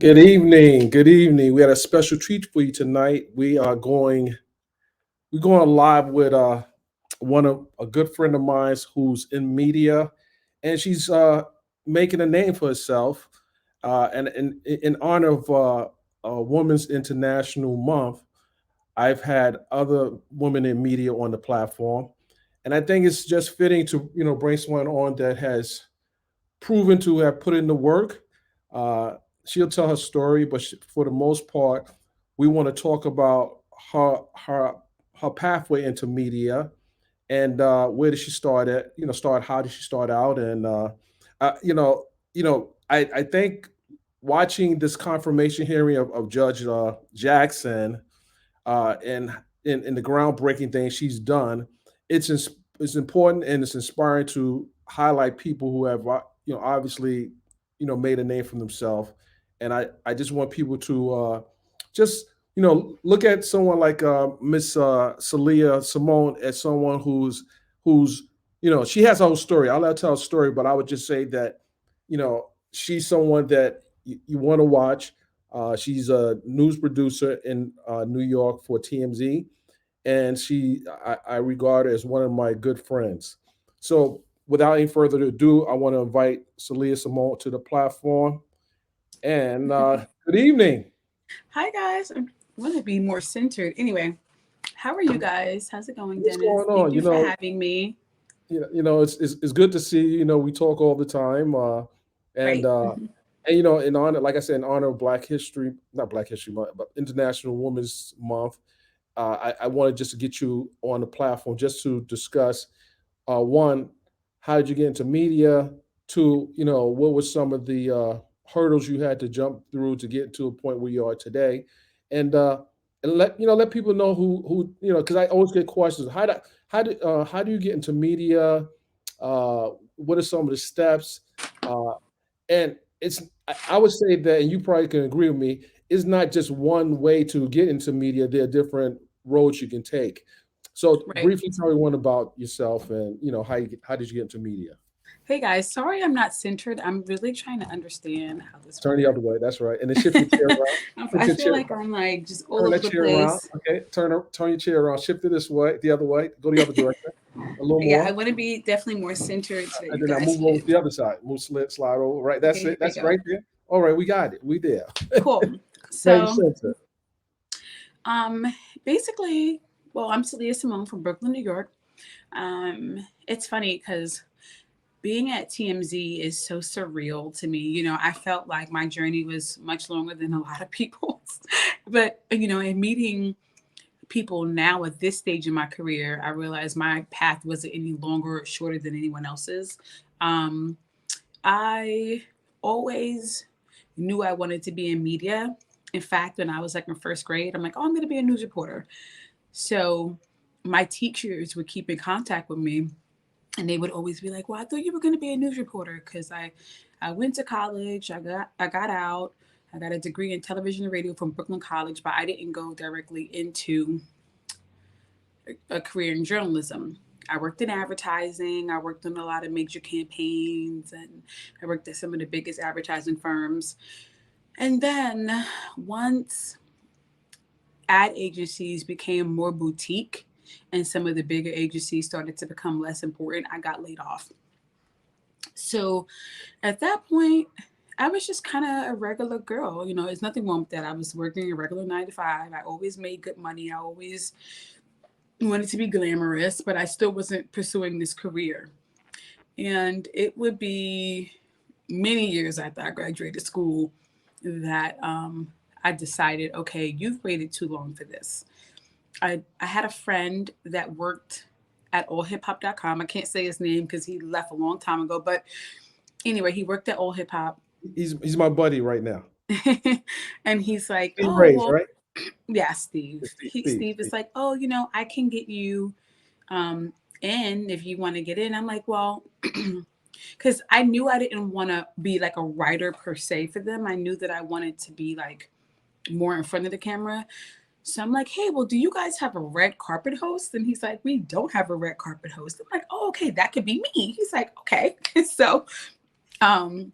Good evening. Good evening. We had a special treat for you tonight. We're going live with one of a good friend of mine who's in media, and she's making a name for herself. And in honor of Women's International Month, I've had other women in media on the platform, and I think it's just fitting to bring someone on that has proven to have put in the work. Uh, she'll tell her story, but for the most part, we want to talk about her pathway into media and where did she start at? Start how did she start out? And uh, you know, I think watching this confirmation hearing of Judge Jackson and in the groundbreaking things she's done, it's important and it's inspiring to highlight people who have obviously made a name for themselves, and I just want people to just look at someone like Miss Saleah Simone as someone who's she has her whole story. I'll let her tell her story, but I would just say that she's someone that you want to watch. She's a news producer in New York for TMZ, and I regard her as one of my good friends. So, without any further ado, I want to invite Saleah Simone to the platform. And good evening. Hi guys. I want to be more centered. Anyway, how are you guys? How's it going, What's Dennis? going Thank on? you for having me. It's good to see you. We talk all the time, and Right. uh, and in honor, like I said, in honor of Black History, not Black History Month, but International Women's Month. I wanted just to get you on the platform just to discuss one, how did you get into media? Two, what were some of the hurdles you had to jump through to get to a point where you are today? And let people know who because I always get questions. How do you get into media? What are some of the steps? Uh, and I would say that, and you probably can agree with me, it's not just one way to get into media. There are different roads you can take. So Right. briefly tell everyone about yourself and how did you get into media? Hey guys, sorry I'm not centered. I'm really trying to understand how this Turn the other works. way. That's right. And then shift your chair around. Shift I your feel chair. like I'm like just all Turn over that the chair around. place. Okay. Turn your chair around. Shift it this way, the other way. Go the other direction. A little Yeah, I more. want to be definitely more centered so that And you then I guys move over can. to the other side. Move, slide over. Right. That's Okay, it. here we That's go. right there. All right. We got it. We there. Cool. Now you So, center. um, basically, well, I'm Saleah Simone from Brooklyn, New York. It's funny because being at TMZ is so surreal to me. I felt like my journey was much longer than a lot of people's. But, in meeting people now at this stage in my career, I realized my path wasn't any longer or shorter than anyone else's. Um, I always knew I wanted to be in media. In fact, when I was like in first grade, I'm like, oh, I'm going to be a news reporter. So my teachers would keep in contact with me and they would always be like, "Well, I thought you were going to be a news reporter because I went to college, I got out, I got a degree in television and radio from Brooklyn College, but I didn't go directly into a career in journalism. I worked in advertising. I worked on a lot of major campaigns, and I worked at some of the biggest advertising firms. And then once ad agencies became more boutique and some of the bigger agencies started to become less important, I got laid off. So at that point, I was just kind of a regular girl. There's nothing wrong with that. I was working a regular 9 to 5. I always made good money. I always wanted to be glamorous, but I still wasn't pursuing this career. And it would be many years after I graduated school that I decided, okay, you've waited too long for this. I had a friend that worked at allhiphop.com. I can't say his name because he left a long time ago, but anyway, he worked at All Hip Hop. He's my buddy right now. And he's like, Steve oh, Ray's, well, right? yeah, Steve. It's Steve is Steve. like, oh, I can get you um, in if you want to get in. I'm like, well, because I knew I didn't want to be like a writer per se for them. I knew that I wanted to be like more in front of the camera. So I'm like, hey, well, do you guys have a red carpet host? And he's like, we don't have a red carpet host. I'm like, oh, okay, that could be me. He's like, okay. So um,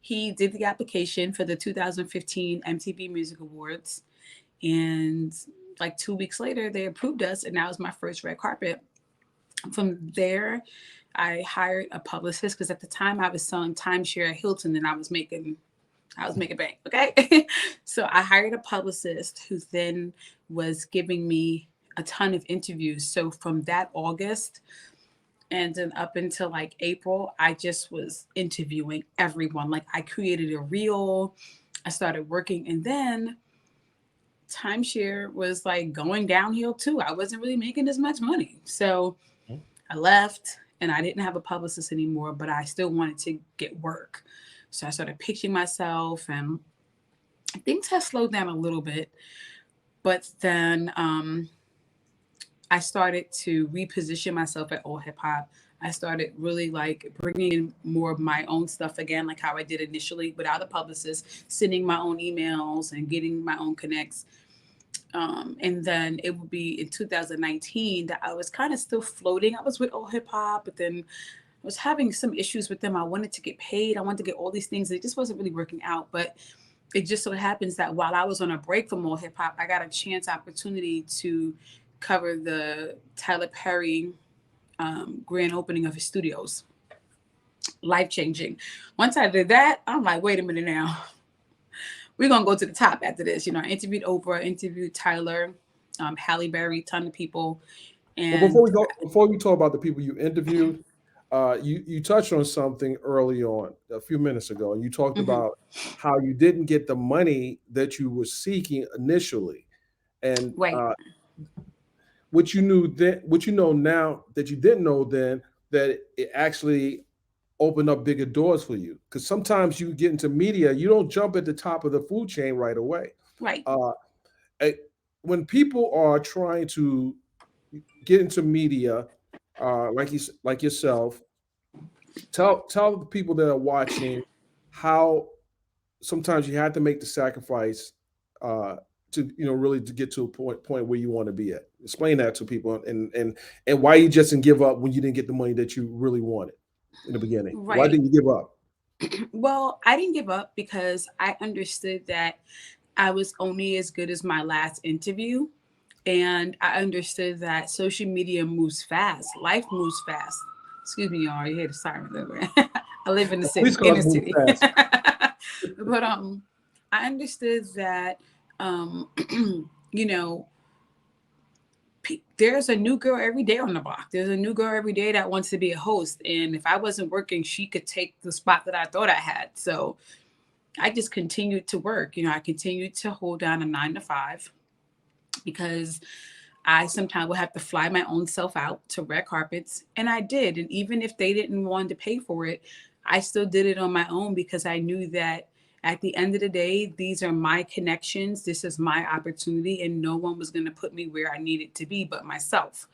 he did the application for the 2015 MTV Music Awards. And like 2 weeks later, they approved us, and that was my first red carpet. From there, I hired a publicist because at the time I was selling timeshare at Hilton, and I was making bank. Okay. So I hired a publicist who then was giving me a ton of interviews. So from that August and then up until like April, I just was interviewing everyone. Like I created a reel, I started working, and then timeshare was like going downhill too. I wasn't really making as much money. So I left and I didn't have a publicist anymore, but I still wanted to get work. So I started pitching myself, and things have slowed down a little bit. But then I started to reposition myself at All Hip Hop. I started really like bringing in more of my own stuff again, like how I did initially without a publicist, sending my own emails and getting my own connects. And then it would be in 2019 that I was kind of still floating. I was with All Hip Hop, but then I was having some issues with them. I wanted to get paid. I wanted to get all these things. It just wasn't really working out. But it just so happens that while I was on a break from All Hip Hop, I got a chance opportunity to cover the Tyler Perry grand opening of his studios. Life changing. Once I did that, I'm like, wait a minute now. We're gonna go to the top after this. I interviewed Oprah, interviewed Tyler, Halle Berry, ton of people. Well, And before we talk about the people you interviewed, you touched on something early on a few minutes ago, and you talked mhm, about how you didn't get the money that you were seeking initially, and right, what you knew then, what you know now that you didn't know then, that it actually opened up bigger doors for you. Because sometimes you get into media, you don't jump at the top of the food chain right away. right. Uh, eh, when people are trying to get into media, like yourself, tell the people that are watching how sometimes you have to make the sacrifice uh, to really to get to a point where you want to be at. Explain that to people, and why you just didn't give up when you didn't get the money that you really wanted in the beginning. Why Right. didn't you give up? Well, I didn't give up because I understood that I was only as good as my last interview. And I understood that social media moves fast, life moves fast. Excuse me, y'all. You hear the sirens over. I live in the Police city, in cars the move city. fast. But I understood that um, you know, there's a new girl every day on the block. There's a new girl every day that wants to be a host. And if I wasn't working, she could take the spot that I thought I had. So I just continued to work. I continued to hold down a 9 to 5 because I sometimes would have to fly my own self out to red carpets. And I did. And even if they didn't want to pay for it, I still did it on my own because I knew that at the end of the day, these are my connections. This is my opportunity. And no one was going to put me where I needed to be but myself.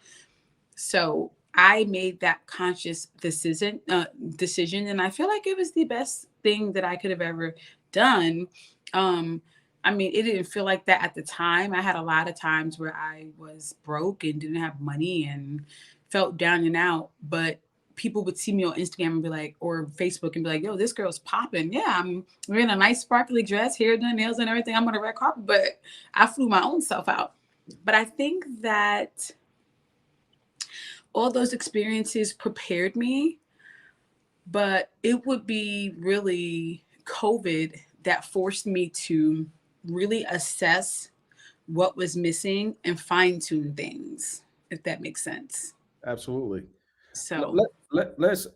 So I made that conscious decision, and I feel like it was the best thing that I could have ever done. Um, I mean, it didn't feel like that at the time. I had a lot of times where I was broke and didn't have money and felt down and out, but people would see me on Instagram and be like, or Facebook and be like, yo, this girl's popping. Yeah, I'm wearing a nice sparkly dress, hair done, nails and everything. I'm on a red carpet, but I flew my own self out. But I think that all those experiences prepared me, but it would be really COVID that forced me to really assess what was missing and fine tune things, if that makes sense. Absolutely. So, Let's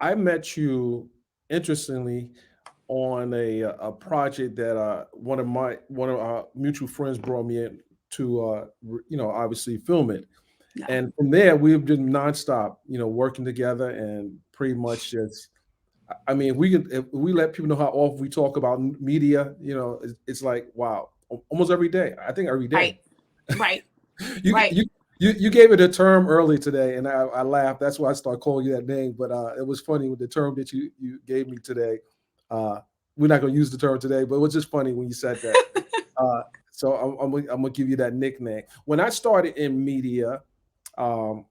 I met you interestingly on a project that one of our mutual friends brought me in to obviously film it. yeah. And from there, we've been nonstop, working together and pretty much just. I mean, if we let people know how often we talk about media, it's like wow, almost every day. I think every day. Right, right, You right. you you gave it a term early today, and I laughed. That's why I started calling you that name. But it was funny with the term that you gave me today. Uh, we're not going to use the term today, but it was just funny when you said that. Uh, so I'm gonna give you that nickname. When I started in media, um,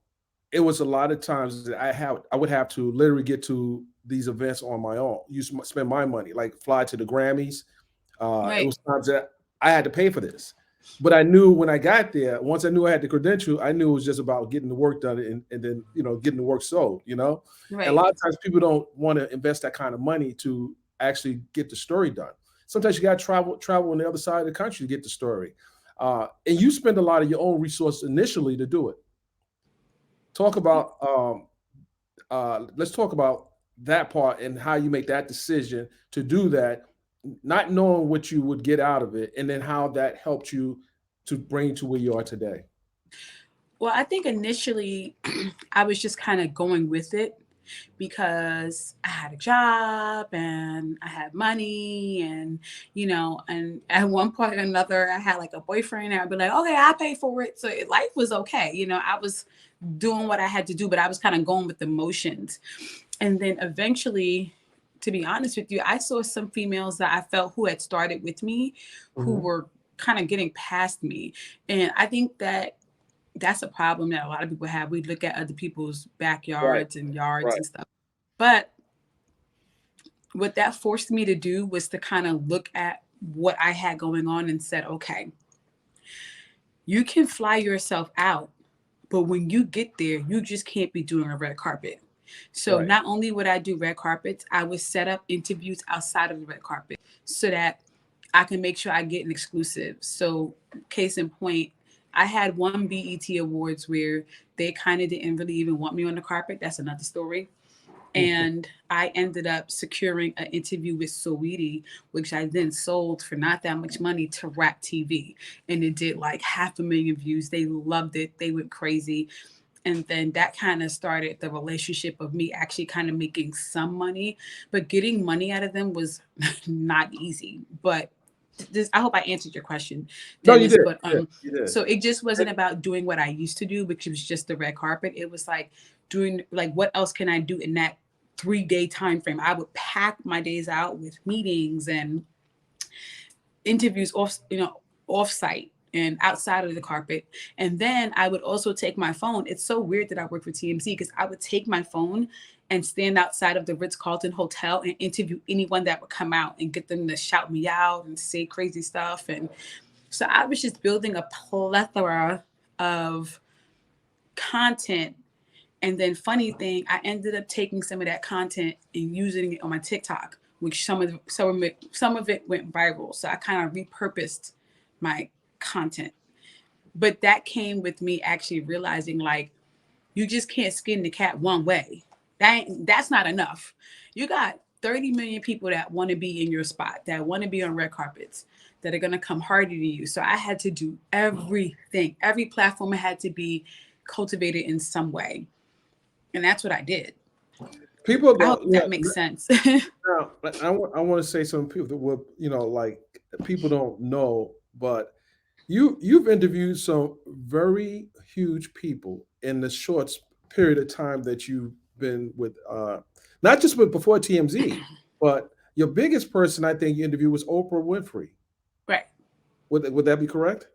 it was a lot of times that I would have to literally get to these events on my own. Spend my money, like fly to the Grammys. It Right. was times that I had to pay for this. But I knew when I got there, once I knew I had the credential, I knew it was just about getting the work done and then, getting the work sold, And a Right. lot of times people don't want to invest that kind of money to actually get the story done. Sometimes you got to travel on the other side of the country to get the story. And you spend a lot of your own resources initially to do it. Talk about let's talk about that part and how you make that decision to do that, not knowing what you would get out of it, and then how that helped you to bring you to where you are today. Well, I think initially I was just kind of going with it because I had a job and I had money and and at one point or another I had like a boyfriend and I'd be like, okay, I pay for it. So life was okay. I was doing what I had to do, but I was kind of going with the motions. And then eventually, to be honest with you, I saw some females that I felt who had started with me who Hmm. were kind of getting past me. And I think that that's a problem that a lot of people have. We look at other people's Right, backyards and yards right. and stuff. But what that forced me to do was to kind of look at what I had going on and said, okay, you can fly yourself out, but when you get there, you just can't be doing a red carpet. So Right. not only would I do red carpets, I would set up interviews outside of the red carpet so that I can make sure I get an exclusive. So case in point, I had one BET Awards where they kind of didn't really even want me on the carpet. That's another story. And I ended up securing an interview with Saweetie, which I then sold for not that much money to Rap TV. And it did like 500,000 views. They loved it. They went crazy. And then that kind of started the relationship of me actually kind of making some money. But getting money out of them was not easy. But this, I hope I answered your question, No, you Dennis. did. But Yeah, you did. so it just wasn't about doing what I used to do, which was just the red carpet. It was like doing like what else can I do in that 3 day time frame. I would pack my days out with meetings and interviews off site and outside of the carpet. And then I would also take my phone. It's so weird that I work for TMZ because I would take my phone and stand outside of the Ritz-Carlton Hotel and interview anyone that would come out and get them to shout me out and say crazy stuff. And so I was just building a plethora of content. And then funny thing, I ended up taking some of that content and using it on my TikTok, which some of it went viral. So I kind of repurposed my content. But that came with me actually realizing like you just can't skin the cat one way. That's not enough. You got 30 million people that want to be in your spot, that want to be on red carpets, that are going to come harder to you. So I had to do everything. Every platform had to be cultivated in some way. And that's what I did. People I hope don't. that Yeah. makes sense. Now, I want to say some people that would, like people don't know, but you've interviewed some very huge people in the short period of time that you've been with, not just with before TMZ, but your biggest person I think you interviewed was Oprah Winfrey. Right. Would that be correct?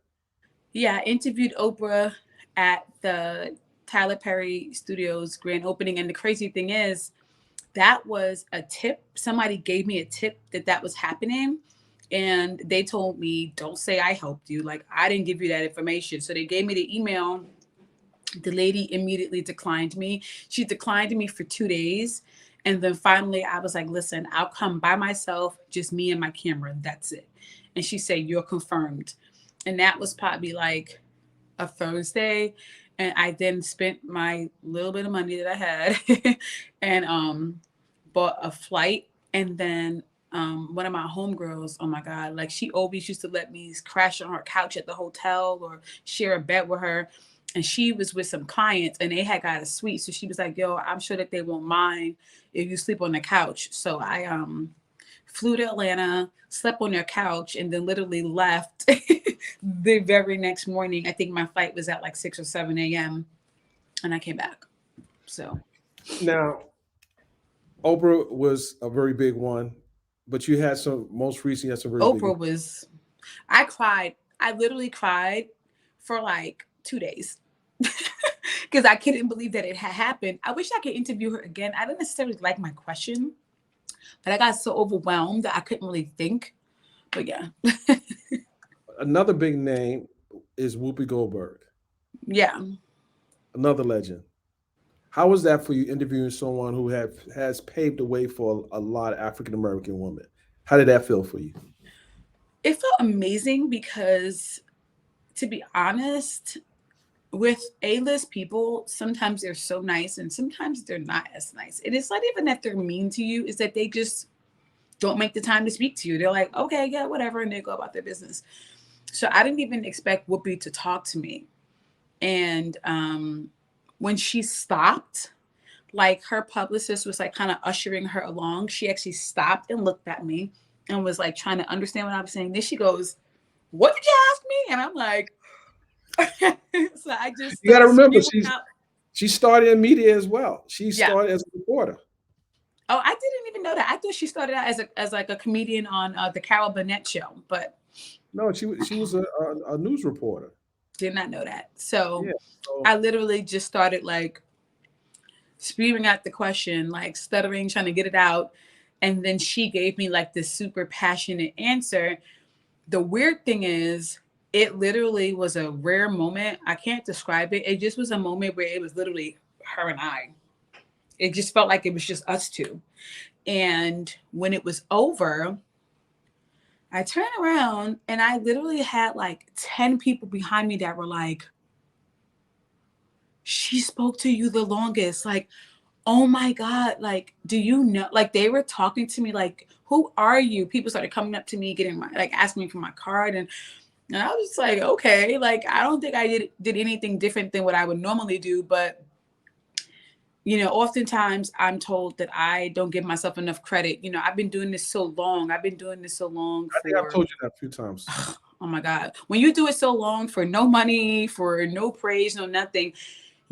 Yeah, I interviewed Oprah at the Tyler Perry Studios grand opening. And the crazy thing is, that was a tip. Somebody gave me a tip that that was happening. And they told me, don't say I helped you. Like, I didn't give you that information. So they gave me the email. The lady immediately declined me. She declined me for 2 days. And then finally, I was like, listen, I'll come by myself, just me and my camera. That's it. And she said, you're confirmed. And that was probably like a Thursday. And I then spent my little bit of money that I had and bought a flight. And then one of my homegirls, oh my God, like she always used to let me crash on her couch at the hotel or share a bed with her. And she was with some clients and they had got a suite. So she was like, yo, I'm sure that they won't mind if you sleep on the couch. So I flew to Atlanta, slept on their couch, and then literally left the very next morning. I think my flight was at like 6 or 7 a.m. and I came back. So Now, Oprah was a very big one, but you had some most recently you had some very big one. Oprah was, I cried. I literally cried for like 2 days. because I couldn't believe that it had happened. I wish I could interview her again. I didn't necessarily like my question, but I got so overwhelmed that I couldn't really think. But yeah. Another big name is Whoopi Goldberg, Yeah. another legend. How was that for you interviewing someone who has paved the way for a lot of African American women? How did that feel for you? It felt amazing because, to be honest, with A-list people, sometimes they're so nice and sometimes they're not as nice. And it's not even that they're mean to you, it's that they just don't make the time to speak to you. They're like, okay, yeah, whatever, and they go about their business. So I didn't even expect Whoopi to talk to me. And when she stopped, like her publicist was like kind of ushering her along. She actually stopped and looked at me and was like trying to understand what I was saying. Then she goes, "What did you ask me?" And I'm like, so I just You got to started remember, spewing out. she started in media as well. She Yeah. started as a reporter. Oh, I didn't even know that. I thought she started out as like a comedian on the Carol Burnett show, but No, she was a news reporter. did not know that. So Yeah. So I literally just started like spewing out the question, like stuttering, trying to get it out. And then she gave me like this super passionate answer. The weird thing is, it literally was a rare moment. I can't describe it. It just was a moment where it was literally her and I. It just felt like it was just us two. And when it was over, I turned around and I literally had like 10 people behind me that were like, she spoke to you the longest. Like, oh my God, like, do you know? Like, they were talking to me, like, who are you? People started coming up to me, getting my, like, asking me for my card. And I was just like, okay, like, I don't think I did anything different than what I would normally do. But, you know, oftentimes I'm told that I don't give myself enough credit. You know, I've been doing this so long. I've been doing this so long I think I've for, told you that a few times. oh my God, when you do it so long for no money, for no praise, no nothing,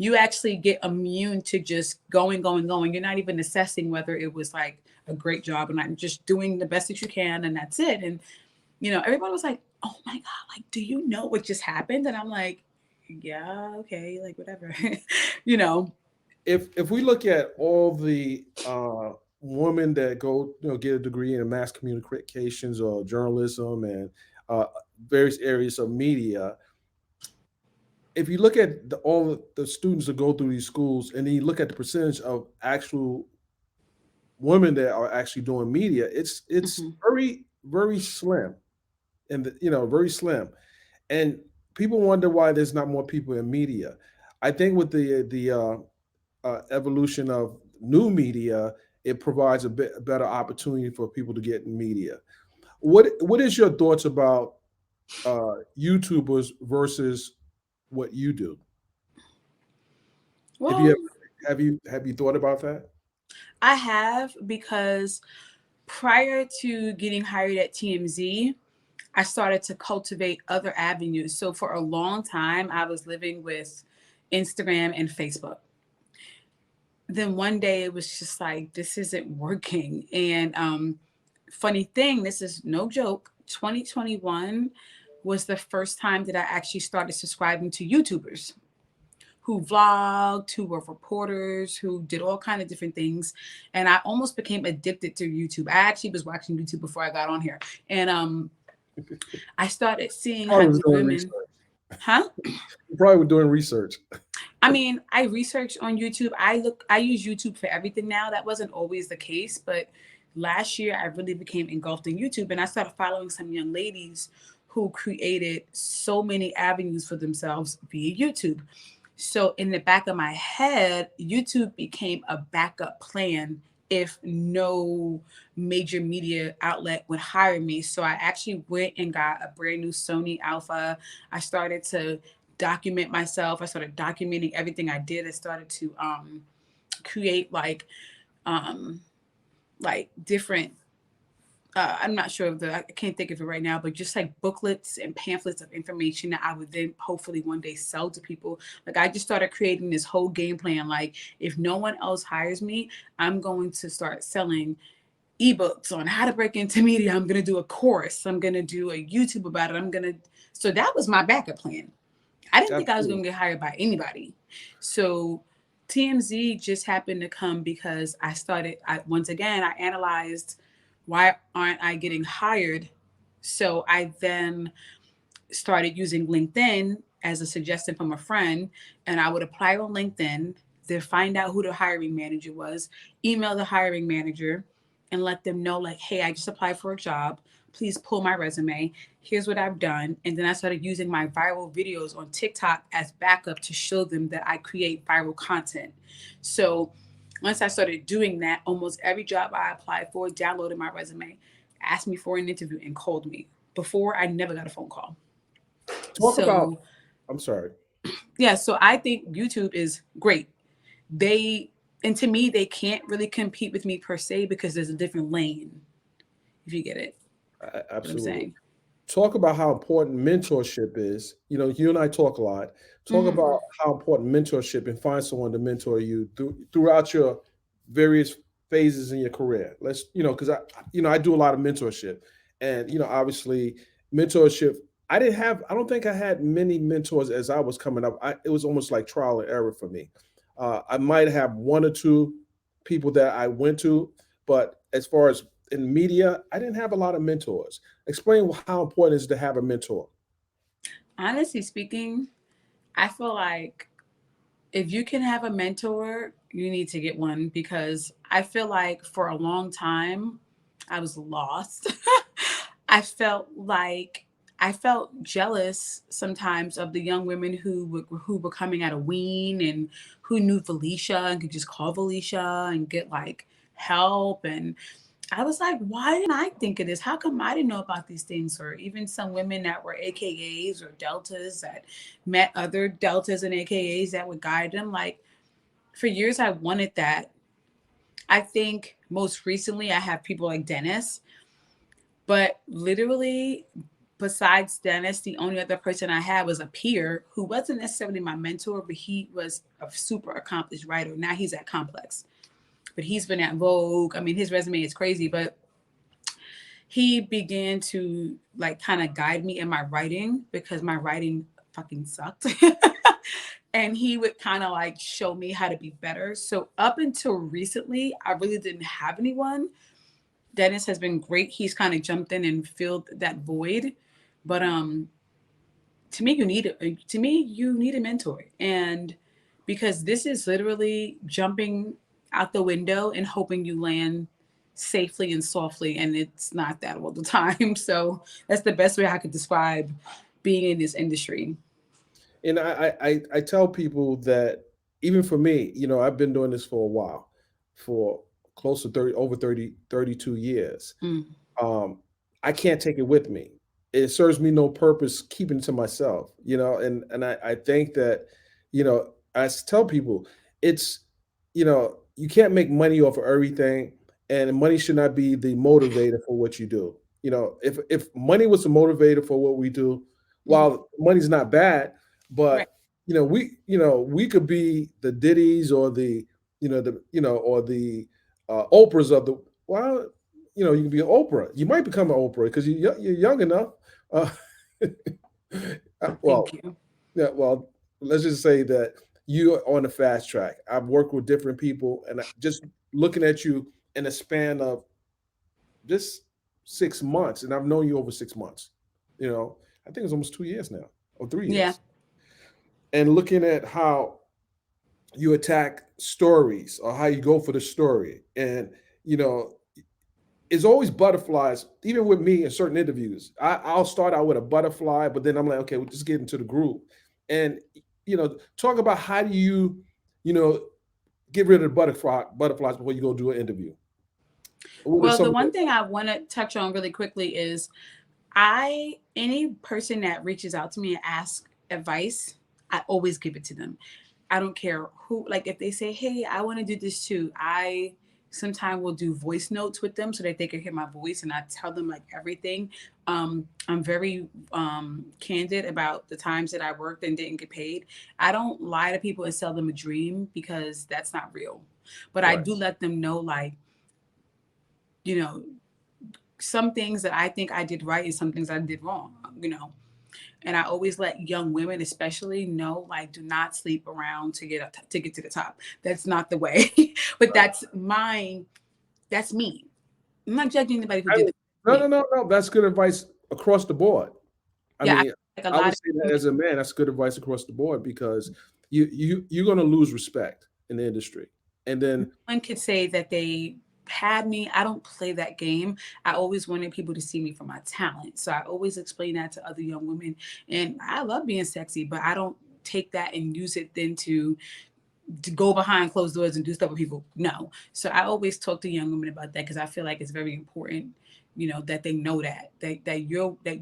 you actually get immune to just going. You're not even assessing whether it was like a great job or not. Just doing the best that you can, and that's it. And you know, everybody was like, "Oh my God, like, do you know what just happened?" And I'm like, "Yeah, okay, like whatever," you know. If we look at all the women that go get a degree in mass communications or journalism and uh, various areas of media, if you look at all the students that go through these schools and then you look at the percentage of actual women that are actually doing media, it's Mm-hmm. very slim, and very slim. And people wonder why there's not more people in media. I think with the evolution of new media, it provides a bit better opportunity for people to get in media. What is your thoughts about YouTubers versus what you do? Have you Well, have you thought about that? I have, because prior to getting hired at TMZ, I started to cultivate other avenues. So for a long time, I was living with Instagram and Facebook. Then one day it was just like, this isn't working. And funny thing, this is no joke, 2021 was the first time that I actually started subscribing to YouTubers who vlogged, who were reporters, who did all kind of different things. And I almost became addicted to YouTube. I actually was watching YouTube before I got on here. And I started seeing Probably how was these doing women, research. huh? You probably were doing research. I mean, I research on YouTube. I use YouTube for everything now. That wasn't always the case, but last year I really became engulfed in YouTube, and I started following some young ladies who created so many avenues for themselves via YouTube. So in the back of my head, YouTube became a backup plan if no major media outlet would hire me. So I actually went and got a brand new Sony Alpha. I started to document myself. I started documenting everything I did. I started to create um, like different I'm not sure of I can't think of it right now, but just like booklets and pamphlets of information that I would then hopefully one day sell to people. Like I just started creating this whole game plan. Like if no one else hires me, I'm going to start selling ebooks on how to break into media. I'm going to do a course. I'm going to do a YouTube about it. So that was my backup plan. I didn't think I was going Absolutely. to get hired by anybody. So TMZ just happened to come because once again, I analyzed why aren't I getting hired? So I then started using LinkedIn as a suggestion from a friend, and I would apply on LinkedIn, then find out who the hiring manager was, email the hiring manager, and let them know, like, hey, I just applied for a job. Please pull my resume. Here's what I've done. And then I started using my viral videos on TikTok as backup to show them that I create viral content. So once I started doing that, almost every job I applied for downloaded my resume, asked me for an interview, and called me. Before, I never got a phone call. Talk about. So I'm sorry. yeah, so I think YouTube is great. They and to me they can't really compete with me per se because there's a different lane. If you get it, what I'm Absolutely. saying. Talk about how important mentorship is. You and I talk a lot. Talk Hmm. about how important mentorship and find someone to mentor you throughout your various phases in your career. Because I do a lot of mentorship, and obviously, mentorship. I don't think I had many mentors as I was coming up. It was almost like trial and error for me. I might have one or two people that I went to, but as far as in media, I didn't have a lot of mentors. Explain how important it is to have a mentor. Honestly speaking, I feel like if you can have a mentor, you need to get one because I feel like for a long time I was lost. I felt like I felt jealous sometimes of the young women who were coming out of Ween and who knew Felicia and could just call Felicia and get like help. And I was like, why didn't I think of this? How come I didn't know about these things? Or even some women that were AKAs or deltas that met other deltas and AKAs that would guide them. Like for years, I wanted that. I think most recently, I have people like Dennis, but literally, besides Dennis, the only other person I had was a peer who wasn't necessarily my mentor, but he was a super accomplished writer. Now he's at Complex, but he's been at Vogue. I mean, his resume is crazy, but he began to like kind of guide me in my writing because my writing fucking sucked. And he would kind of like show me how to be better. So up until recently, I really didn't have anyone. Dennis has been great. He's kind of jumped in and filled that void. But to me you need a mentor. And because this is literally jumping out the window and hoping you land safely and softly, and it's not that all the time. So that's the best way I could describe being in this industry. And I tell people that even for me, I've been doing this for a while, for close to 30, over 30, 32 years. Mm. um, I can't take it with me. It serves me no purpose keeping it to myself, and I think that, tell people it's, you can't make money off of everything, and money should not be the motivator for what you do. If money was the motivator for what we do, Mm. while money's not bad, Right. but we could be the Diddy's or the Oprahs of the, well, you can be an Oprah. You might become an Oprah because you're young enough. Uh, Thank well, you. yeah. Well, let's just say that you're on the fast track. I've worked with different people, and just looking at you in a span of just 6 months, and I've known you over 6 months. I think it's almost 2 years now, or three Yeah. years. And looking at how you attack stories or how you go for the story, and you know it's always butterflies. Even with me in certain interviews, I'll start out with a butterfly, but then I'm like, okay, we'll just get into the group, and talk about how do you know, get rid of the butterflies before you go do an interview. What are Well, the some of one thing I want to touch on really quickly is any person that reaches out to me and asks advice, I always give it to them. I don't care who, like if they say, hey, I want to do this too, I sometimes will do voice notes with them so that they can hear my voice and I tell them like everything. I'm very candid about the times that I worked and didn't get paid. I don't lie to people and sell them a dream because that's not real. But I right? do let them know, like, you know, some things that I think I did right and some things I did wrong. And I always let young women, especially, know like do not sleep around to get up to get to the top. That's not the way. But that's mine. That's me. I'm not judging anybody who I did mean, that. no, Me. no, no, no. That's good advice across the board. I Yeah, I mean, feel like a I lot would of say that women as a man, that's good advice across the board because you're going to lose respect in the industry, and then one could say that they had me. I don't play that game. I always wanted people to see me for my talent. So I always explain that to other young women. And I love being sexy, but I don't take that and use it then to go behind closed doors and do stuff with people. No. So I always talk to young women about that because I feel like it's very important, that they know that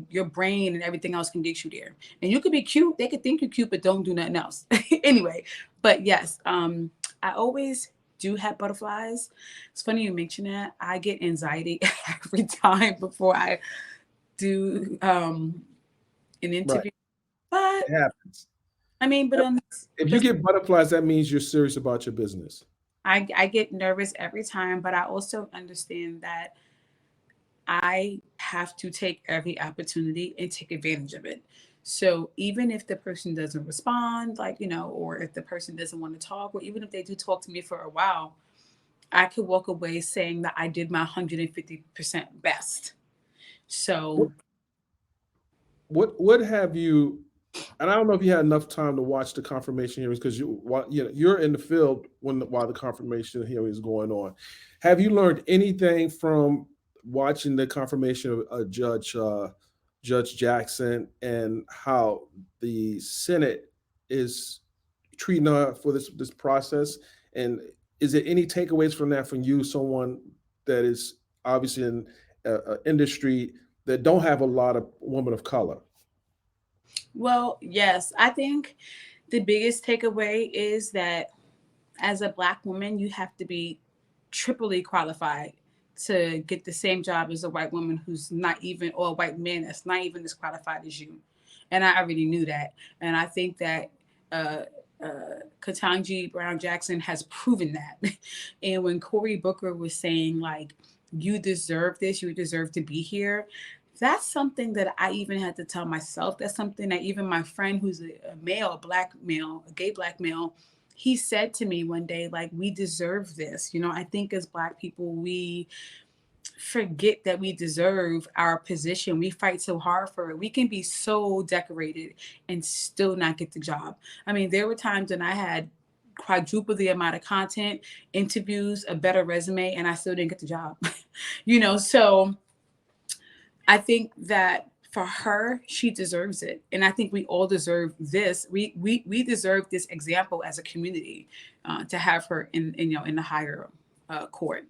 your brain and everything else can get you there. And you could be cute. They could think you're cute, but don't do nothing else. Anyway, but yes, I always do have butterflies. It's funny you mention that. I get anxiety every time before I do an right, interview. But it happens. I mean, but on If you the get butterflies, that means you're serious about your business. I get nervous every time, but I also understand that I have to take every opportunity and take advantage of it. So even if the person doesn't respond, like, or if the person doesn't want to talk, or even if they do talk to me for a while, I could walk away saying that I did my 150% best. So, What what have you? And I don't know if you had enough time to watch the confirmation hearings because you're in the field while the confirmation hearing is going on. Have you learned anything from watching the confirmation of Judge Jackson and how the Senate is treating her for this process? And is there any takeaways from that from you, someone that is obviously in industry that don't have a lot of women of color? well, yes, I think the biggest takeaway is that as a Black woman, you have to be triply qualified to get the same job as a white woman who's not even, or a white man that's not even as qualified as you. And I already knew that. And I think that uh, Ketanji Brown Jackson has proven that. And when Cory Booker was saying, like, you deserve this, you deserve to be here, that's something that I even had to tell myself. That's something that even my friend who's a male, a Black male, a gay Black male, he said to me one day, like, we deserve this. I think as Black people, we forget that we deserve our position. We fight so hard for it. We can be so decorated and still not get the job. I mean, there were times when I had quadruple the amount of content, interviews, a better resume, and I still didn't get the job. So I think that for her, she deserves it, and I think we all deserve this. We deserve this example as a community, to have her in the higher court.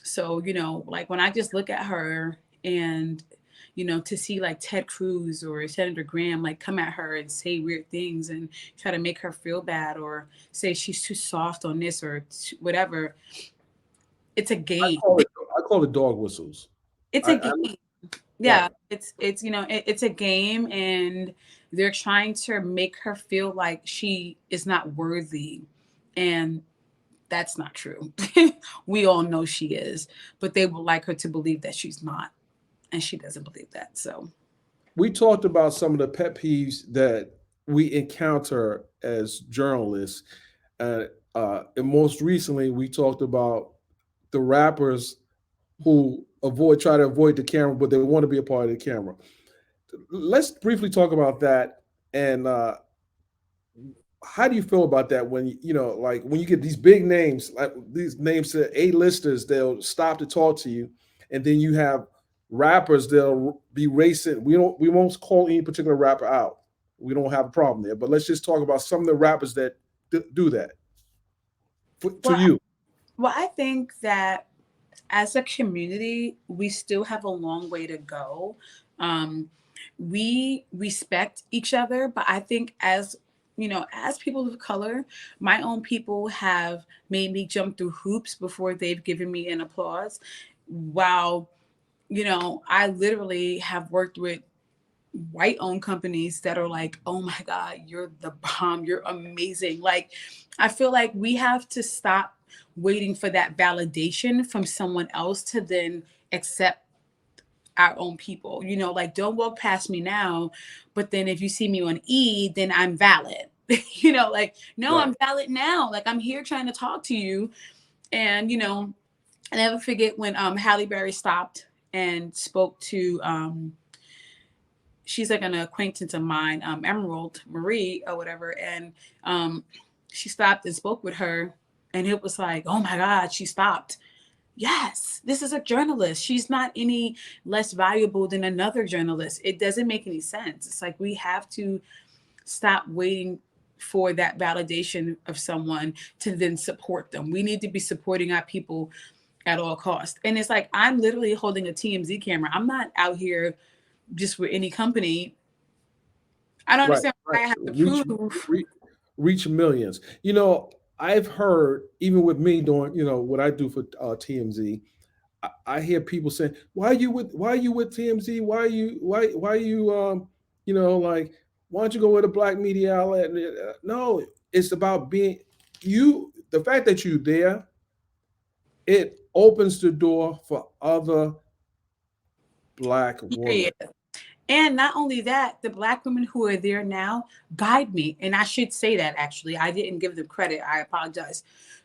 So, like when I just look at her and, to see like Ted Cruz or Senator Graham like come at her and say weird things and try to make her feel bad or say she's too soft on this or whatever, it's a I game. call it I call it dog whistles. It's a I game. right. Yeah, it's a game, and they're trying to make her feel like she is not worthy, and that's not true. We all know she is, but they would like her to believe that she's not, and she doesn't believe that. So, We talked about some of the pet peeves that we encounter as journalists, and most recently we talked about the rappers who try to avoid the camera, but they want to be a part of the camera. Let's briefly talk about that. And how do you feel about that when like when you get these big names, like these names to A-listers, they'll stop to talk to you, and then you have rappers they'll be racing. We won't call any particular rapper out. We don't have a problem there, but let's just talk about some of the rappers that do that to well, you. well, I think that as a community, we still have a long way to go. Um, we respect each other, but I think as people of color, my own people have made me jump through hoops before they've given me an applause. While, I literally have worked with white owned companies that are like, oh my God, you're the bomb, you're amazing. Like, I feel like we have to stop waiting for that validation from someone else to then accept our own people. Like, don't walk past me now, but then if you see me on E, then I'm valid. Like, no, Right. I'm valid now. Like, I'm here trying to talk to you. And I never forget when Halle Berry stopped and spoke to she's like an acquaintance of mine, Emerald Marie or whatever, and she stopped and spoke with her, and it was like, oh my God, she stopped. Yes, this is a journalist. She's not any less valuable than another journalist. It doesn't make any sense. It's like we have to stop waiting for that validation of someone to then support them. We need to be supporting our people at all costs. And it's like, I'm literally holding a TMZ camera. I'm not out here just with any company. I don't Right. understand Right. why I have to prove. Reach millions. I've heard, even with me doing, what I do for TMZ, I hear people saying, why are you with TMZ? Why are you like, why don't you go with a black media outlet? No, it's about being you. The fact that you're there, it opens the door for other black women. Period. And not only that, the black women who are there now guide me. And I should say that actually. I didn't give them credit. I apologize.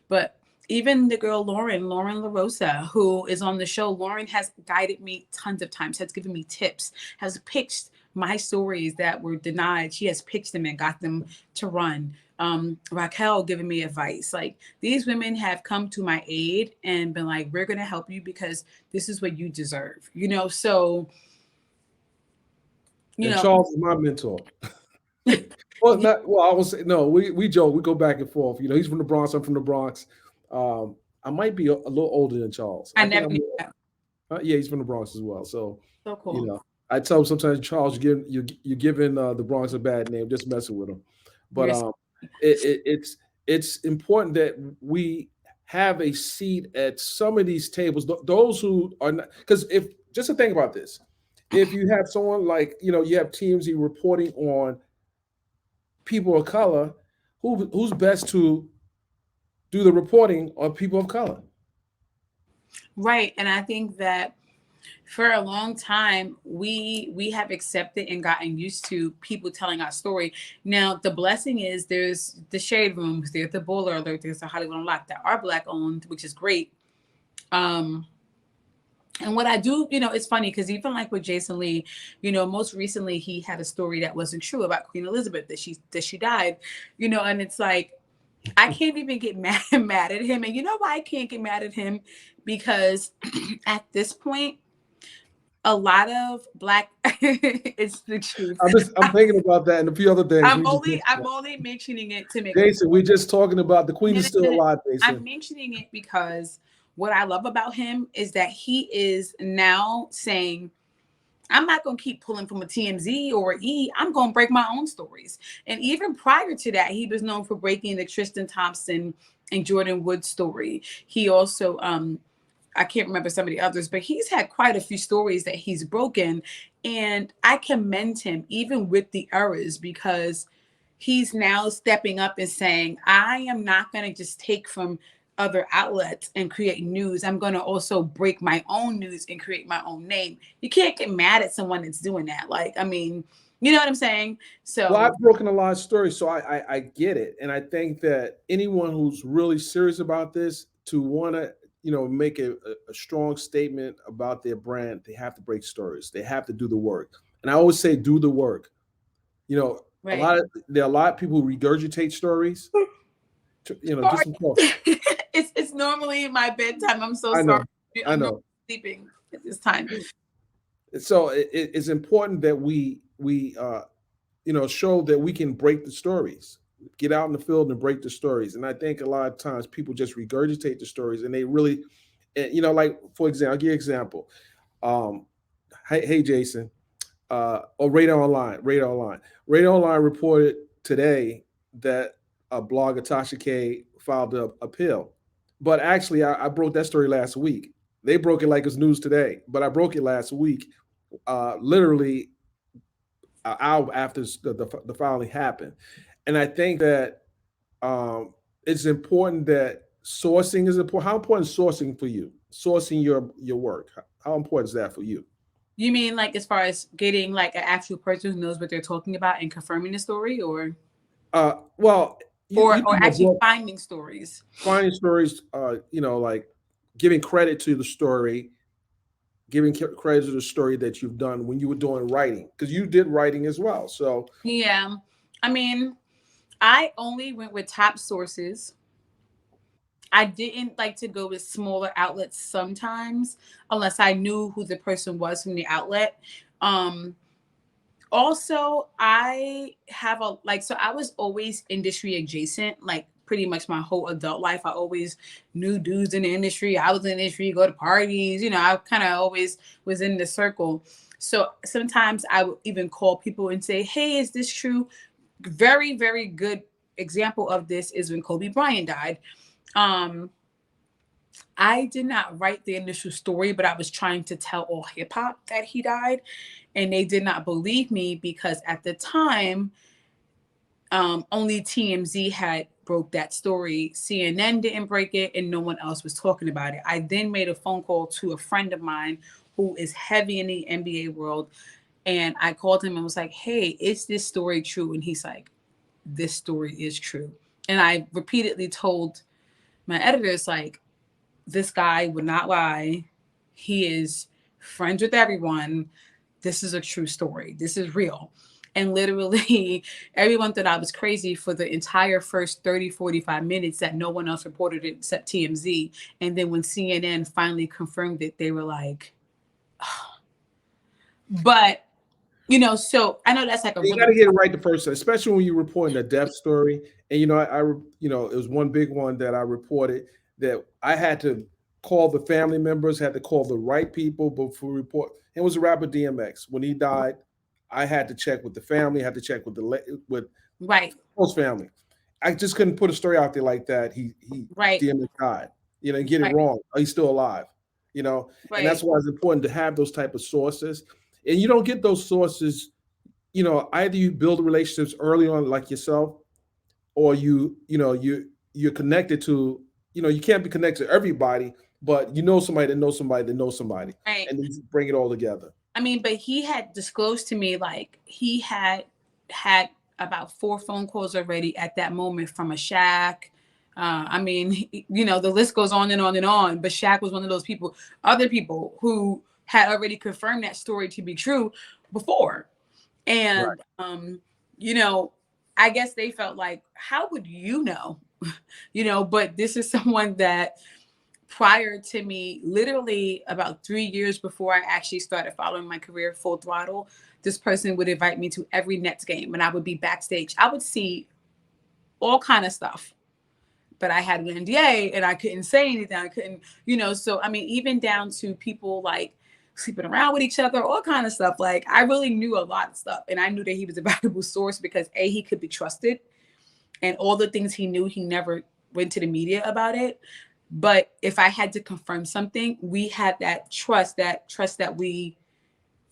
But even the girl Lauren LaRosa, who is on the show, Lauren has guided me tons of times, has given me tips, has pitched my stories that were denied. She has pitched them and got them to run. Raquel giving me advice. Like, these women have come to my aid and been like, we're going to help you because this is what you deserve. So, you And know, Charles is my mentor. Well, not well. I will say no. We joke. We go back and forth. He's from the Bronx. I'm from the Bronx. I might be a little older than Charles. I I think never I'm. knew that. Yeah, he's from the Bronx as well. So, So you cool. know, I tell him sometimes, Charles, you're giving the Bronx a bad name, just messing with him. But You're it's important that we have a seat at some of these tables. Those who are not, because if just to think about this, if you have someone like you have TMZ reporting on people of color, who's best to do the reporting on people of color? right. And I think that for a long time we have accepted and gotten used to people telling our story. Now the blessing is there's the shade rooms, there's the Boiler Alert, there's the Hollywood Unlocked that are black owned, which is great. Um, and what I do, it's funny because even like with Jason Lee, most recently he had a story that wasn't true about Queen Elizabeth that she died, and it's like I can't even get mad at him. And you know why I can't get mad at him? Because at this point, a lot of black it's the truth. I'm thinking about that and a few other things. I'm We just only mentioned I'm that. only mentioning it to make a Jason, we're just talking about the Queen no, is no, still no, no. alive, I'm Jason. mentioning it because what I love about him is that he is now saying, I'm not going to keep pulling from a TMZ or E. I'm going to break my own stories. And even prior to that, he was known for breaking the Tristan Thompson and Jordan Wood story. He also, I can't remember some of the others, but he's had quite a few stories that he's broken. And I commend him even with the errors because he's now stepping up and saying, I am not going to just take from other outlets and create news. I'm going to also break my own news and create my own name. You can't get mad at someone that's doing that. Like, I mean, you know what I'm saying? Well, So, I've broken a lot of stories, so I get it, and I think that anyone who's really serious about this to want to make a strong statement about their brand, they have to break stories. They have to do the work, and I always say do the work. right. There are a lot of people who regurgitate stories. Sorry. Just some talk. It's normally my bedtime. I'm so I sorry. know, I I'm normally know. sleeping at this time. So it's important that we show that we can break the stories, get out in the field and break the stories. And I think a lot of times people just regurgitate the stories, and they really, like for example, I'll give you an example. Um, hey Jason, or Radar Online reported today that a blogger Tasha K filed a appeal, but actually I broke that story last week. They broke it like it's news today, but I broke it last week, literally an hour after the filing happened. And I think that it's important that sourcing is important. How important is sourcing for you? Sourcing your work. How important is that for you? You mean like as far as getting like an actual person who knows what they're talking about and confirming the story, Well, you or talking about actually more finding stories? finding stories, like giving credit to the story, giving credit to the story that you've done when you were doing writing, because you did writing as well. So Yeah. I mean, I only went with top sources. I didn't like to go with smaller outlets sometimes unless I knew who the person was from the outlet. Um Also, I have a like so I was always industry adjacent, like pretty much my whole adult life. I always knew dudes in the industry. I was in the industry, go to parties, I kind of always was in the circle. So sometimes I would even call people and say, "Hey, is this true?" Very, very good example of this is when Kobe Bryant died. Um, I did not write the initial story, but I was trying to tell all hip hop that he died, and they did not believe me because at the time, only TMZ had broke that story. CNN didn't break it, and no one else was talking about it. I then made a phone call to a friend of mine who is heavy in the NBA world, and I called him and was like, "Hey, is this story true?" And he's like, "This story is true." And I repeatedly told my editors, like, this guy would not lie. He is friends with everyone. This is a true story. This is real. And literally, everyone thought I was crazy for the entire first 30, 45 minutes that no one else reported it except TMZ. And then when CNN finally confirmed it, they were like, but, so I know that's like a you really got to get it right the first time, especially when you're reporting a death story. And it was one big one that I reported that I had to call the family members, had to call the right people before report. It was a rapper DMX. When he died, I had to check with the family, had to check with with right, close family. I just couldn't put a story out there like that. He right, DMX died, and get it right, wrong. Oh, he's still alive, and that's right, why it's important to have those type of sources. And you don't get those sources, either you build relationships early on like yourself, or you're connected to, you can't be connected to everybody, but you know somebody that knows somebody that knows somebody, right. and you bring it all together. I mean, but he had disclosed to me like he had about 4 phone calls already at that moment from a Shaq. I mean, the list goes on and on and on. But Shaq was one of those people, other people who had already confirmed that story to be true before. Right. And you know, I guess they felt like, how would you know? But this is someone that prior to me, literally about 3 years before I actually started following my career full throttle, this person would invite me to every Nets game and I would be backstage. I would see all kind of stuff, but I had an NDA and I couldn't say anything. I couldn't, so I mean, even down to people like sleeping around with each other, all kind of stuff. Like I really knew a lot of stuff and I knew that he was a valuable source because he could be trusted, and all the things he knew, he never went to the media about it. But if I had to confirm something, we had that trust that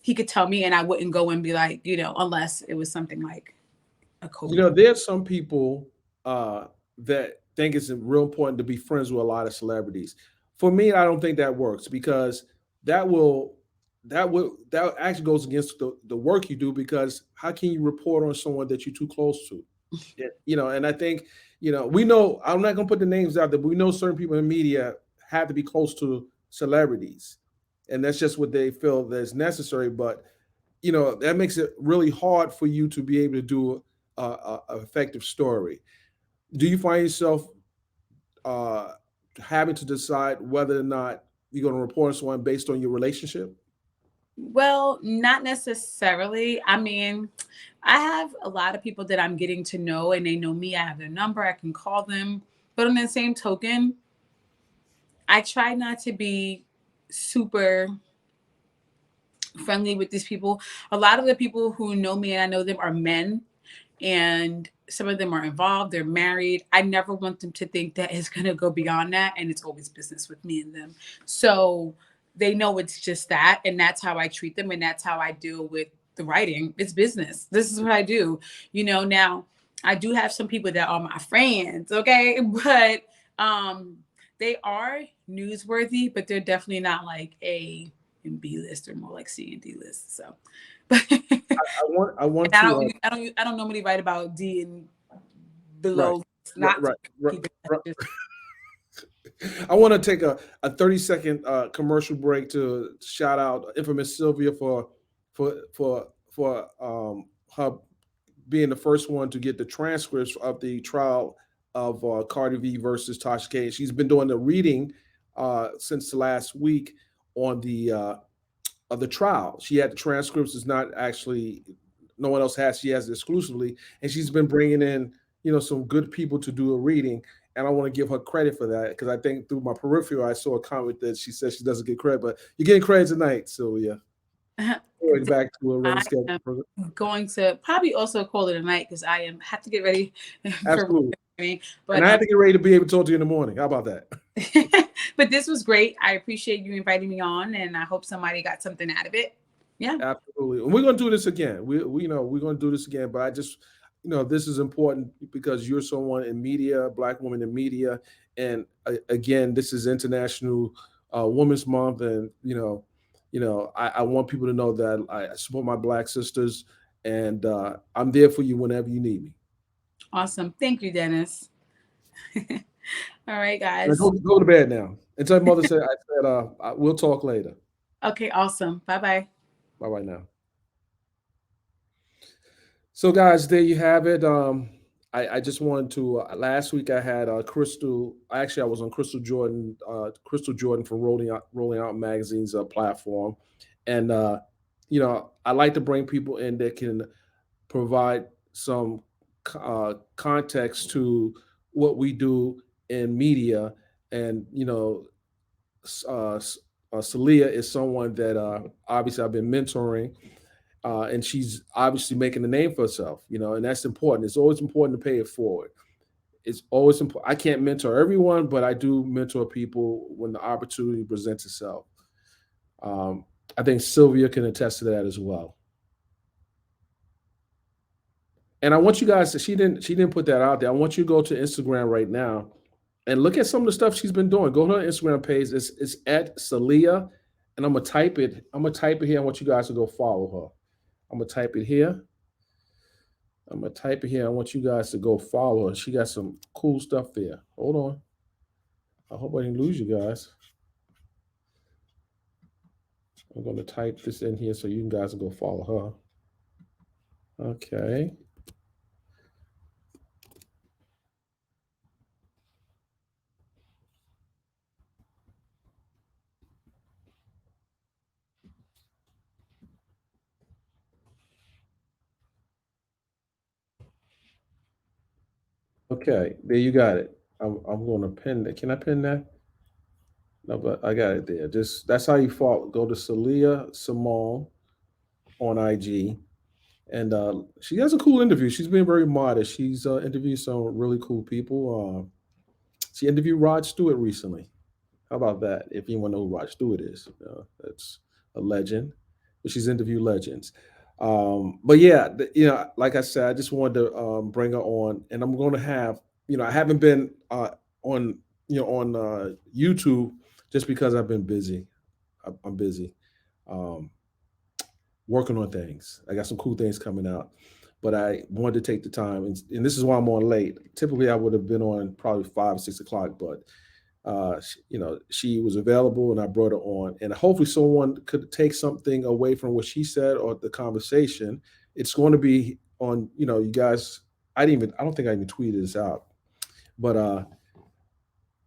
he could tell me and I wouldn't go and be like, unless it was something like a Kobe. There's some people that think it's real important to be friends with a lot of celebrities. For me, I don't think that works, because that will that actually goes against the work you do, because how can you report on someone that you're too close to? Yeah, and I think, we know, I'm not gonna put the names out there, but we know certain people in media have to be close to celebrities, and that's just what they feel that's necessary. But that makes it really hard for you to be able to do a effective story. Do you find yourself uh, having to decide whether or not you're going to report on someone based on your relationship? Well, not necessarily. I mean, I have a lot of people that I'm getting to know and they know me. I have their number, I can call them. But on the same token, I try not to be super friendly with these people. A lot of the people who know me and I know them are men, and some of them are involved, they're married. I never want them to think that it's going to go beyond that, and it's always business with me and them. So they know it's just that, and that's how I treat them, and that's how I deal with the writing. It's business. This is what I do. Now I do have some people that are my friends, okay? But they are newsworthy, but they're definitely not like a in B list or more like C and D list. So, but I want I to don't I don't normally write about D and right, below. It's right, not to right, right, keep it right. just I want to take a 30-second commercial break to shout out infamous Sylvia for her being the first one to get the transcripts of the trial of Cardi B versus Tasha K. She's been doing the reading since last week on the of the trial. She had the transcripts. It's not actually no one else has. She has it exclusively, and she's been bringing in some good people to do a reading. And I want to give her credit for that because I think through my peripheral I saw a comment that she said she doesn't get credit, but you're getting credit tonight, Sylvia. Going back to a regular I schedule. am going to probably also call it a night because I am have to get ready for Absolutely. me. And But I had to get ready to be able to talk to you in the morning. How about that? but this was great. I appreciate you inviting me on, and I hope somebody got something out of it. Yeah. Absolutely. And we're going to do this again. We know we're going to do this again, but I just, this is important because you're someone in media, Black woman in media. And again, this is International Women's Month. And, I want people to know that I support my Black sisters and I'm there for you whenever you need me. Awesome. Thank you, Dennis. All right, Now guys. go to bed now. And tell mother said, we'll talk later. Okay, awesome. Bye bye. Bye bye now. So, guys, there you have it. I just wanted to. Last week, I had Crystal. Actually, I was on Crystal Jordan from Rolling Out Magazine's platform, and I like to bring people in that can provide some context to what we do in media, and Seleah is someone that obviously I've been mentoring and she's obviously making a name for herself, and that's important. It's always important to pay it forward. It's always important. I can't mentor everyone, but I do mentor people when the opportunity presents itself. Um, I think Sylvia can attest to that as well. And I want you guys to, she didn't put that out there. I want you to go to Instagram right now and look at some of the stuff she's been doing. Go to her Instagram page. It's at Saleah, and I'm gonna type it. I'm gonna type it here. I want you guys to go follow her. I'm gonna type it here. I'm gonna type it here. I want you guys to go follow her. She got some cool stuff there. Hold on. I hope I didn't lose you guys. I'm gonna type this in here so you guys can go follow her. Okay. Okay. There you got it. I'm gonna pin that. Can I pin that? No, but I got it there. Just that's how you follow. Go to Saleah Simone on IG. And she has a cool interview. She's been very modest. She's interviewed some really cool people. She interviewed Rod Stewart recently. How about that? If anyone know who Rod Stewart is, that's a legend. But she's interviewed legends. But yeah, like I said, I just wanted to bring her on, and I'm going to have, I haven't been on, on YouTube just because I've been busy. I'm busy. Um, Working on things. I got some cool things coming out, but I wanted to take the time, and this is why I'm on late. Typically, I would have been on probably 5 or 6 o'clock, but she was available, and I brought her on, and hopefully, someone could take something away from what she said or the conversation. It's going to be on, you guys. I don't think I even tweeted this out, but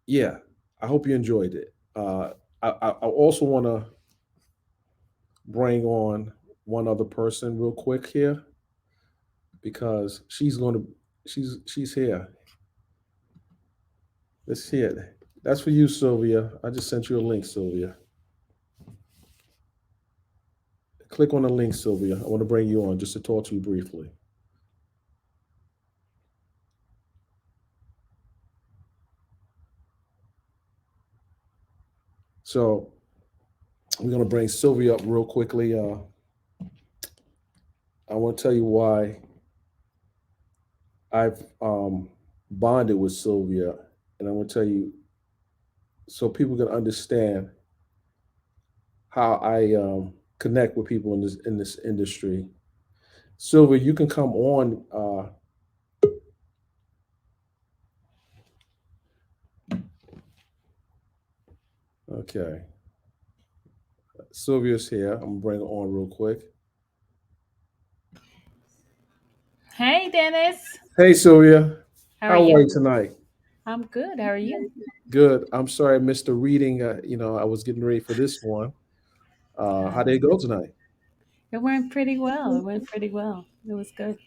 yeah, I hope you enjoyed it. I also want to bring on one other person real quick here because she's here. Let's see it. That's for you, Sylvia. I just sent you a link, Sylvia. Click on the link, Sylvia. I want to bring you on just to talk to you briefly. So we're going to bring Sylvia up real quickly. I want to tell you why I've bonded with Sylvia, and I want to tell you so people can understand how I connect with people in this industry. Silver, you can come on. Okay, Sylvia's here. I'm gonna bring her on real quick. Hey, Dennis. Hey, Sylvia, How are how are you? you tonight? I'm good. How are you? Good. I'm sorry I missed the reading. I was getting ready for this one. How did it go tonight? It went pretty well. It went pretty well. It was good.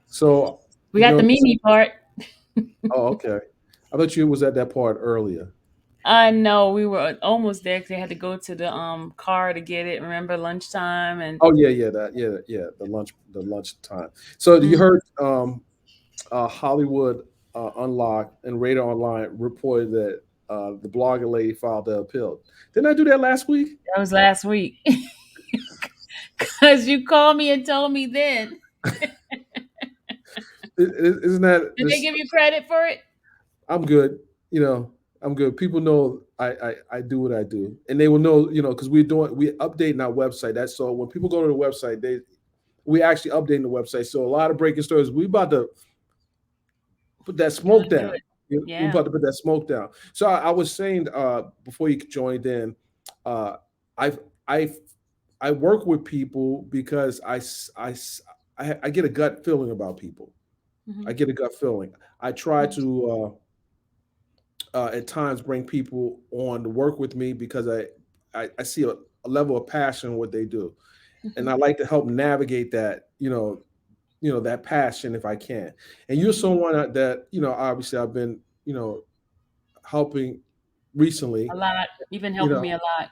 So, We got the Mimi part. oh, okay. I thought you was at that part earlier. I know we were almost there because they had to go to the car to get it. Remember lunchtime and Oh, yeah, yeah, the lunch time. So you mm, heard Hollywood Unlocked and Radar Online reported that the blogger lady filed the appeal. Didn't I do that last week? that was last week. Because you called me and told me then. Isn't that Did they this? give you credit for it? I'm good. You know, I'm good. People know I do what I do, and they will know. Because we updating our website. That's so when people go to the website, we actually updating the website. So a lot of breaking stories. We about to put that You're smoke gonna do down. it. We're Yeah. about to put that smoke down. So I was saying before you joined in, uh, I've I I work with people because I get a gut feeling about people. I Hmm. get a gut feeling. I try to at times bring people on to work with me because I see a level of passion in what they do, and Hmm. I like to help navigate that. That passion if I can. And you're Hmm. someone that obviously I've been helping recently. A lot. You've been You helping know, me a lot.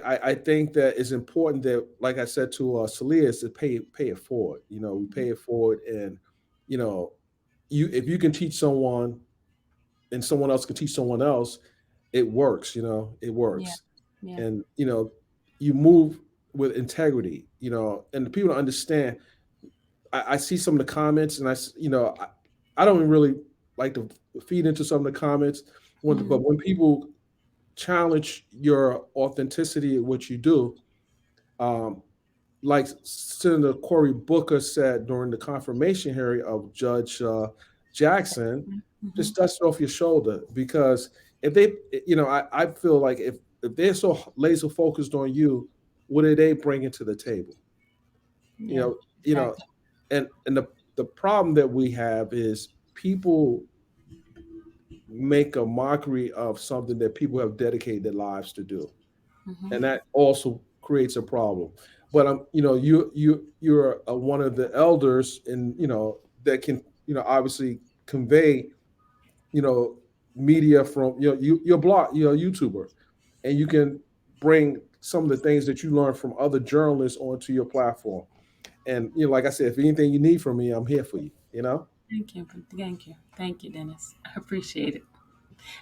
I think that it's important that, like I said to Saleah, is to pay it forward. We pay it forward, and you know, if you can teach someone, and someone else can teach someone else, it works. It Yeah. works, Yeah. and you move with integrity. And the people to understand. I see some of the comments, and I don't really like to feed into some of the comments, Hmm. but when people challenge your authenticity of what you do, um, like Senator Cory Booker said during the confirmation hearing of Judge Jackson, Hmm. just dust it off your shoulder because if they, I feel like if they're so laser focused on you, what are they bringing to the table? You Yeah. know, you know, Exactly. and the problem that we have is people make a mockery of something that people have dedicated their lives to do, Hmm. and that also creates a problem. But you're one of the elders, and that can obviously convey you know media from you're a blog, you're a YouTuber, and you can bring some of the things that you learn from other journalists onto your platform. And like I said, if anything you need from me, I'm here for you. Thank you. Thank you. Thank you, Dennis. I appreciate it.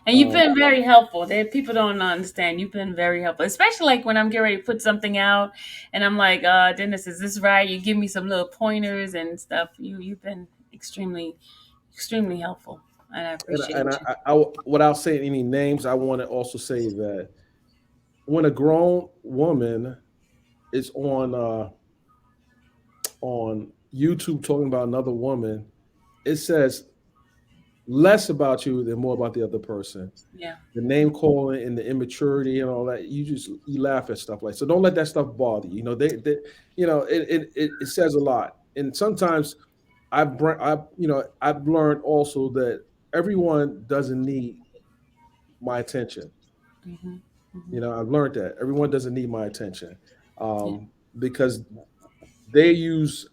And you've Um, been very helpful. That people don't understand. You've been very helpful, especially like when I'm getting ready to put something out, and I'm like, Dennis, is this right? You give me some little pointers and stuff. You've been extremely helpful, and I and appreciate you. without saying any names, I want to also say that when a grown woman is on YouTube talking about another woman, it says less about you than more about the other person. Yeah. The name calling and the immaturity and all that, you laugh at stuff like so. Don't let that stuff bother you. It says a lot. And sometimes I've learned also that everyone doesn't need my attention. Hmm. Hmm. I've learned that everyone doesn't need my attention, Yeah. because they use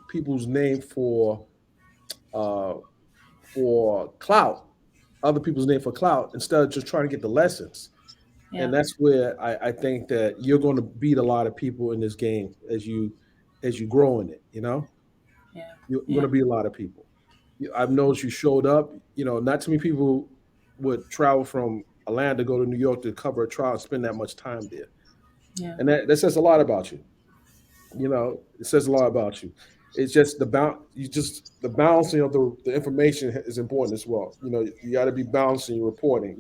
people's name uh, for clout, other people's name for clout, instead of just trying to get the lessons. Yeah. And that's where I think that you're going to beat a lot of people in this game as you grow in it. Yeah. You're going Yeah. to beat a lot of people. I've noticed you showed up. Not too many people would travel from Atlanta to go to New York to cover a trial and spend that much time there, Yeah. and that says a lot about you. It says a lot about you. It's just the balancing of the information is important as well. You got to be balancing your reporting.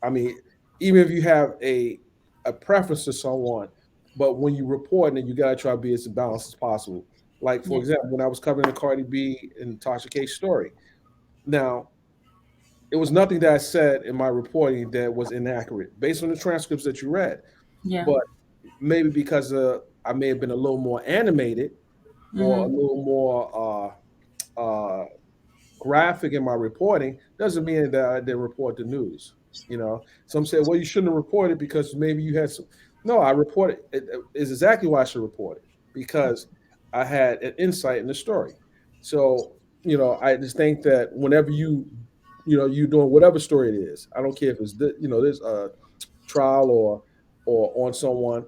I mean, even if you have a a preference to someone, but when you report it, you gotta try to be as balanced as possible. Like for Yeah. example, when I was covering the Cardi B and Tasha K story, now it was nothing that I said in my reporting that was inaccurate based on the transcripts that you read, Yeah. but maybe because I may have been a little more animated or a Hmm. little more graphic in my reporting doesn't mean that I didn't report the news. Some say, well, you shouldn't have reported because maybe you had some. No, I reported. It is exactly why I should report it because I had an insight in the story. So, I just think that whenever you're doing whatever story it is, I don't care if it's, there's a trial or on someone,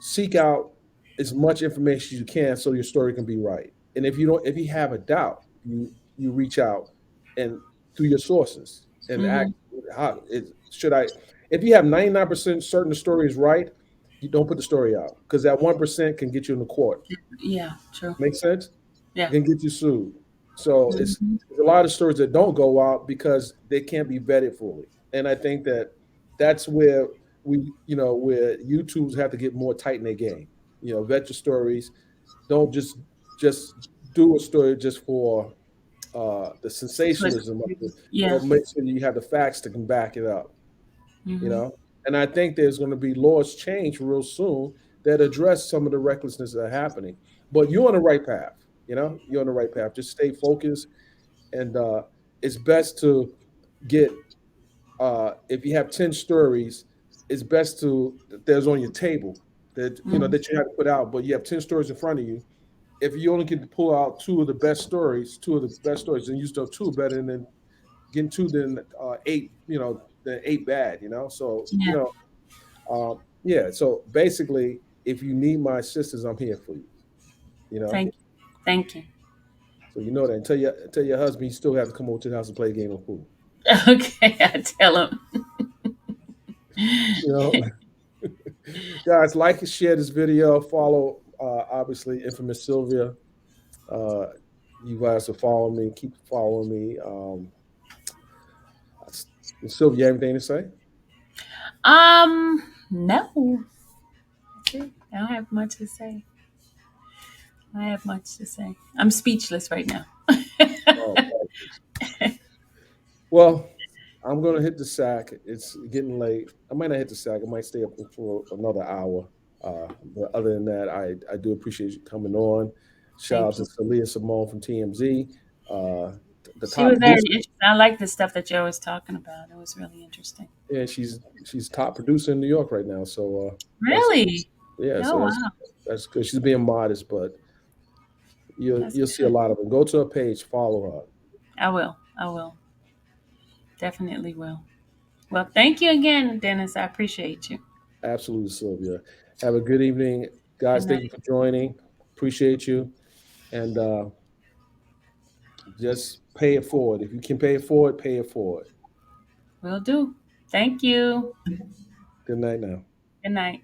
seek out as much information as you can so your story can be right. And if you have a doubt, you reach out and to your sources and act. Hmm. How should I? If you have 99% certain the story is right, you don't put the story out because that 1% can get you in the court. Yeah. True. Make sense? Yeah. Can get you sued. So Hmm. it's a lot of stories that don't go out because they can't be vetted fully. And I think that that's where where YouTubes have to get more tight in their game. Vet your stories. Don't just do a story just for the But sensationalism of it, yeah. but make sure you have the facts to can back it up. You Hmm. know, and I think there's going to be laws change real soon that address some of the recklessness that are happening. But you're on the right path. You're on the right path. Just stay focused, and it's best to get. If you have 10 stories, it's best to that there's on your table that Hmm. that you have to put out. But you have 10 stories in front of you. If you only get to pull out two of the best stories, then you still have two better than getting two than eight. Than eight bad. So Yeah. yeah. So basically, if you need my assistance, I'm here for you. You know. Thank you. Thank you. So you know that. And tell your husband you still have to come over to the house and play a game of pool. Okay. I tell him. You know, guys, like and share this video. Follow, obviously, infamous Sylvia. Uh, you guys will follow me. Keep following me. Sylvia, you have anything to say? No. I don't have much to say. I have much to say. I'm speechless right now. Oh, well, I'm gonna hit the sack. It's getting late. I might not hit the sack. I might stay up for another hour. But other than that, I do appreciate you coming on. Shout out Thank to you. Saleah Simone from TMZ, uh, the She top was very producer. interesting. I like the stuff that Joe was talking about. It was really interesting. Yeah, she's top producer in New York right now. So that's Really? yeah. Oh So wow. that's good. She's being modest, but you'll That's you'll see a good. lot of them. Go to her page, follow her. I will. I will. Definitely will. Well, thank you again, Dennis. I appreciate you. Absolutely, Sylvia. Have a good evening, Good guys. Thank you night. for joining. Appreciate you, and just pay it forward. If you can pay it forward, pay it forward. Will do. Thank you. Good night now. Good night.